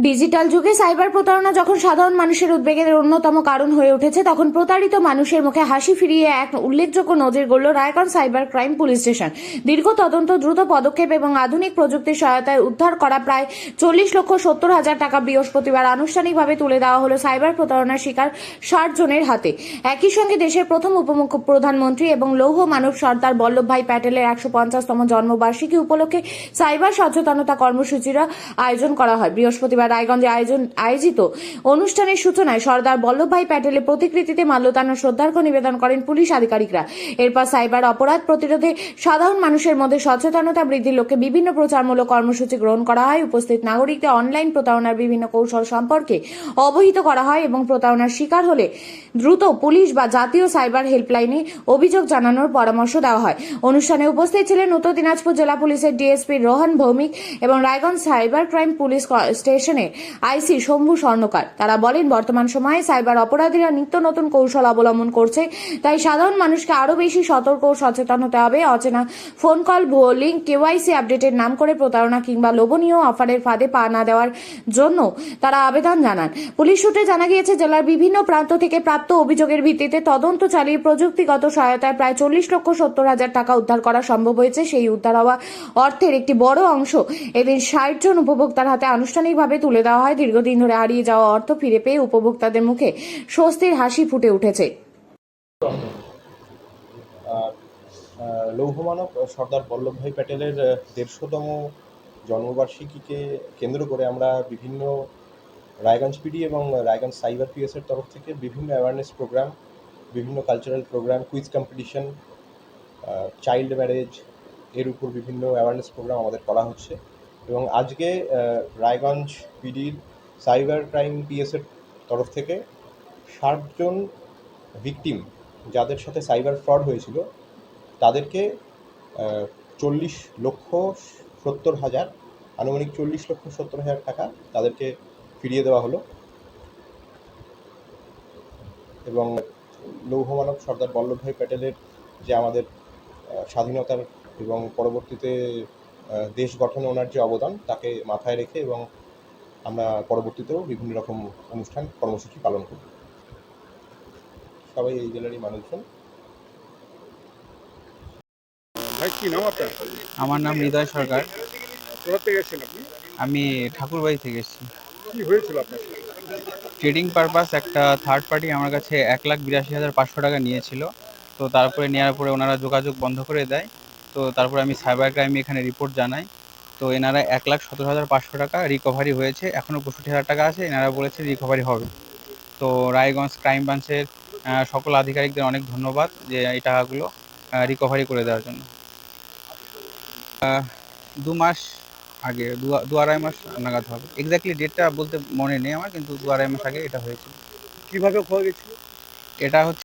Digital যুগে cyber প্রতারণা যখন সাধারণ মানুষের উদ্বেগের অন্যতম কারণ হয়ে উঠেছে, তখন প্রতারিত মানুষের মুখে হাসি ফিরিয়ে এক উল্লেখযোগ্য নজির গড়ল Raiganj cyber crime police station. দীর্ঘ তদন্ত, দ্রুত পদক্ষেপ এবং আধুনিক প্রযুক্তির সহায়তায় উদ্ধার করা প্রায় 40,70,000 টাকা বৃহস্পতিবার আনুষ্ঠানিকভাবে তুলে দেওয়া হলো সাইবার প্রতারণার শিকার 60 জনের হাতে। একই সঙ্গে দেশের প্রথম প্রধানমন্ত্রী এবং লৌহ মানব সর্দার বল্লভভাই প্যাটেলের 150তম জন্মবার্ষিকী উপলক্ষে সাইবার সচেতনতা কর্মসূচির আয়োজন করা হয়। বৃহস্পতিবার রায়গঞ্জে আয়োজিত অনুষ্ঠানের সূচনায় সর্দার বল্লভভাই প্যাটেলের প্রতিকৃতিতে মাল্যদান ও শ্রদ্ধার্ঘ্য নিবেদন করেন পুলিশ আধিকারিকরা। এরপর সাইবার অপরাধ প্রতিরোধে সাধারণ মানুষের মধ্যে সচেতনতা বৃদ্ধির লক্ষ্যে বিভিন্ন প্রচারমূলক কর্মসূচি গ্রহণ করা হয়। উপস্থিত নাগরিকদের অনলাইন প্রতারণার বিভিন্ন কৌশল সম্পর্কে অবহিত করা হয় এবং প্রতারণার শিকার হলে দ্রুত পুলিশ বা জাতীয় সাইবার হেল্পলাইনে অভিযোগ জানানোর পরামর্শ দেওয়া হয়। অনুষ্ঠানে উপস্থিত ছিলেন উত্তর দিনাজপুর জেলা পুলিশের ডিএসপি রোহন ভৌমিক এবং রায়গঞ্জ সাইবার ক্রাইম পুলিশ স্টেশনের আইসি শম্ভু স্বর্ণকার। তারা বলেন, বর্তমান সময়ে সাইবার অপরাধীরা নিত্য নতুন কৌশল অবলম্বন করছে, তাই সাধারণ মানুষকে আরো বেশি সতর্ক ও সচেতন হতে হবে। অচেনা ফোন কল, ভুয়ো লিঙ্ক, কেওয়াইসি আপডেটের নাম করে প্রতারণা কিংবা লোভনীয় অফারের ফাঁদে পা না দেওয়ার জন্য তারা আবেদন জানান। পুলিশ সূত্রে জানা গিয়েছে, জেলার বিভিন্ন প্রান্ত থেকে প্রাপ্ত অভিযোগের ভিত্তিতে তদন্ত চালিয়ে প্রযুক্তিগত সহায়তায় প্রায় 40,70,000 টাকা উদ্ধার করা সম্ভব হয়েছে। সেই উদ্ধার হওয়া অর্থের একটি বড় অংশ এদিন 60 জন উপভোক্তার হাতে আনুষ্ঠানিকভাবে তুলে দেওয়া হয়। দীর্ঘদিন ধরে হারিয়ে যাওয়া অর্থ ফিরে পেয়ে উপভোক্তাদের মুখে স্বস্তির হাসি ফুটে উঠেছে। লৌহমানব সর্দার বল্লভভাই প্যাটেলের 150তম জন্মবার্ষিকীকে কেন্দ্র করে আমরা বিভিন্ন রায়গঞ্জ পিডি এবং রায়গঞ্জ সাইবার পিএসের তরফ থেকে বিভিন্ন অ্যাওয়ারনেস প্রোগ্রাম, বিভিন্ন cultural program, quiz competition, child marriage এর উপর বিভিন্ন অ্যাওয়ারনেস প্রোগ্রাম আমাদের করা হচ্ছে। এবং আজকে রায়গঞ্জ পিডির সাইবার ক্রাইম পিএসের তরফ থেকে 60 জন ভিকটিম যাদের সাথে সাইবার ফ্রড হয়েছিল তাদেরকে 40,70,000 আনুমানিক 40,70,000 টাকা তাদেরকে ফিরিয়ে দেওয়া হলো। এবং লৌহমানব সর্দার বল্লভভাই প্যাটেলের যে আমাদের স্বাধীনতার এবং পরবর্তীতে দেশ গঠনে ওনার যে অবদান তাকে মাথায় রেখে এবং আমরা পরবর্তীতেও বিভিন্ন রকম অনুষ্ঠান কর্মসূচি পালন করি। সবাই এই জেলারই মানুষজন। ভাই, কি নাম আপনার? আমার নাম হৃদয় সরকার। কোথা থেকে এসেছেন আপনি? আমি ঠাকুরবাড়ি থেকে এসেছি। কি হয়েছিল আপনার সাথে? ট্রেডিং পারপাস একটা থার্ড পার্টি আমার কাছে 1,82,500 টাকা নিয়েছিল। তো তারপরে নেওয়ার পরে ওনারা যোগাযোগ বন্ধ করে দেয়। তো তারপরে আমি সাইবার ক্রাইমে এখানে রিপোর্ট জানাই। তো এনারা 1,17,500 টাকা রিকভারি হয়েছে। এখনও 65,000 টাকা আছে, এনারা বলেছে রিকভারি হবে। তো রায়গঞ্জ ক্রাইম ব্রাঞ্চের সকল আধিকারিকদের অনেক ধন্যবাদ যে এই টাকাগুলো রিকভারি করে দেওয়ার জন্য। 2 মাস আগে, 2-2.5 মাস নাগাদ হবে। এক্স্যাক্টলি ডেটটা বলতে মনে নেই আমার, কিন্তু 2-2.5 মাস আগে এটা হয়েছিল। কিভাবে খোয়া গেছিল? এটা হচ্ছে